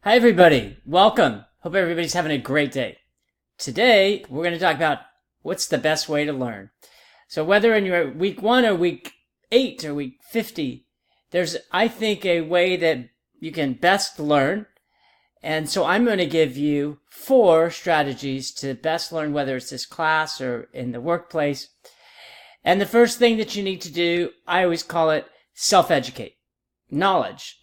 Hi everybody, welcome. Hope everybody's having a great day. Today, we're going to talk about what's the best way to learn. So whether in your week 1 or week 8 or week 50, there's, I think, a way that you can best learn. And so I'm going to give you 4 strategies to best learn, whether it's this class or in the workplace. And the first thing that you need to do, I always call it self-educate. Knowledge.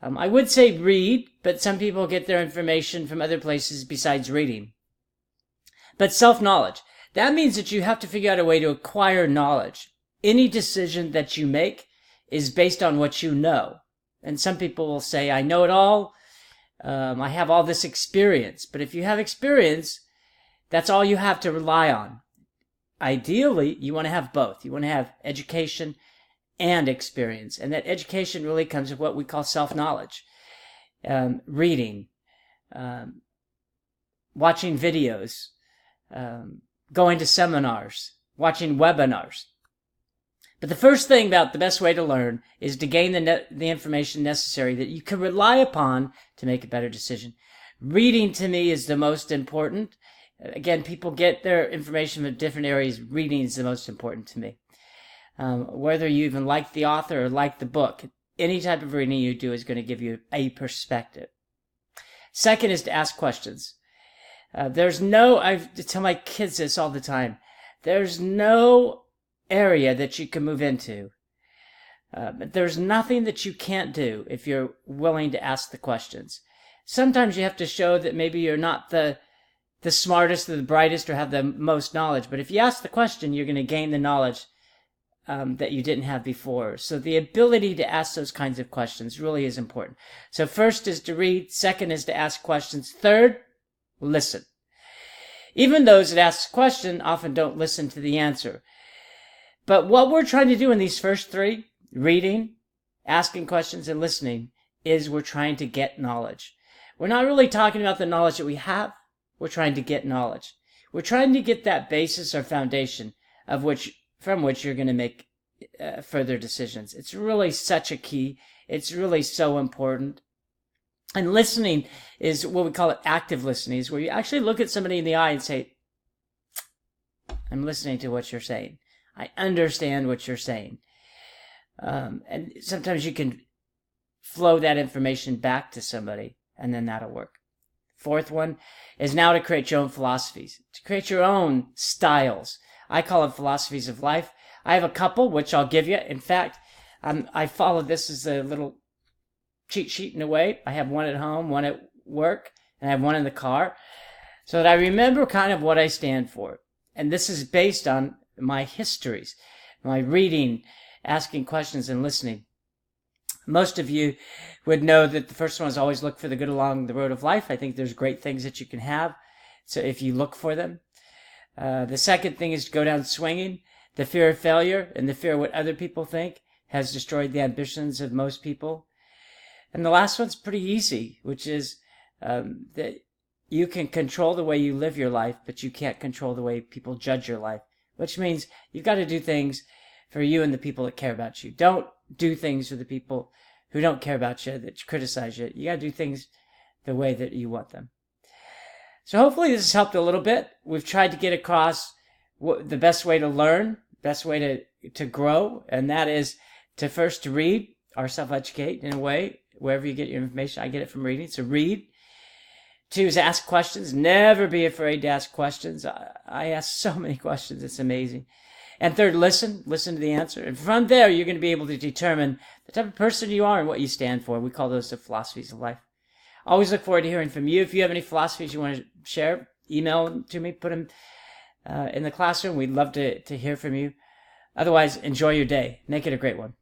I would say read, but some people get their information from other places besides reading. But self-knowledge. That means that you have to figure out a way to acquire knowledge. Any decision that you make is based on what you know. And some people will say, I know it all. I have all this experience. But if you have experience, that's all you have to rely on. Ideally, you want to have both. You want to have education and experience. And that education really comes with what we call self-knowledge. Reading, watching videos, going to seminars, watching webinars. But the first thing about the best way to learn is to gain the information necessary that you can rely upon to make a better decision. Reading, to me, is the most important. Again, people get their information from different areas. Reading is the most important to me. Whether you even like the author or like the book, any type of reading you do is going to give you a perspective. Second is to ask questions. I tell my kids this all the time. There's no area that you can move into. There's nothing that you can't do if you're willing to ask the questions. Sometimes you have to show that maybe you're not the smartest or the brightest or have the most knowledge. But if you ask the question, you're going to gain the knowledge that you didn't have before. So the ability to ask those kinds of questions really is important. So first is to read. Second is to ask questions. Third, listen. Even those that ask the question often don't listen to the answer. But what we're trying to do in these first 3, reading, asking questions, and listening, is we're trying to get knowledge. We're not really talking about the knowledge that we have. We're trying to get knowledge. We're trying to get that basis or foundation from which you're going to make further decisions. It's really such a key. It's really so important. And listening is what we call it active listening, is where you actually look at somebody in the eye and say, I'm listening to what you're saying. I understand what you're saying. And sometimes you can flow that information back to somebody, and then that'll work. Fourth one is now to create your own philosophies, to create your own styles. I call them philosophies of life. I have a couple, which I'll give you. In fact, I follow this as a little cheat sheet in a way. I have one at home, one at work, and I have one in the car, so that I remember kind of what I stand for. And this is based on my histories, my reading, asking questions, and listening. Most of you would know that the first one is always look for the good along the road of life. I think there's great things that you can have, so if you look for them. The second thing is to go down swinging. The fear of failure and the fear of what other people think has destroyed the ambitions of most people. And the last one's pretty easy, which is that you can control the way you live your life, but you can't control the way people judge your life, which means you've got to do things for you and the people that care about you. Don't do things for the people who don't care about you, that criticize you. You got to do things the way that you want them. So hopefully this has helped a little bit. We've tried to get across the best way to learn, best way to grow, and that is to first read or self-educate in a way, wherever you get your information. I get it from reading, so read. 2 is ask questions. Never be afraid to ask questions. I ask so many questions, it's amazing. And 3rd, listen to the answer. And from there, you're going to be able to determine the type of person you are and what you stand for. We call those the philosophies of life. Always look forward to hearing from you. If you have any philosophies you want to share, email them to me, put them in the classroom. We'd love to hear from you. Otherwise, enjoy your day. Make it a great one.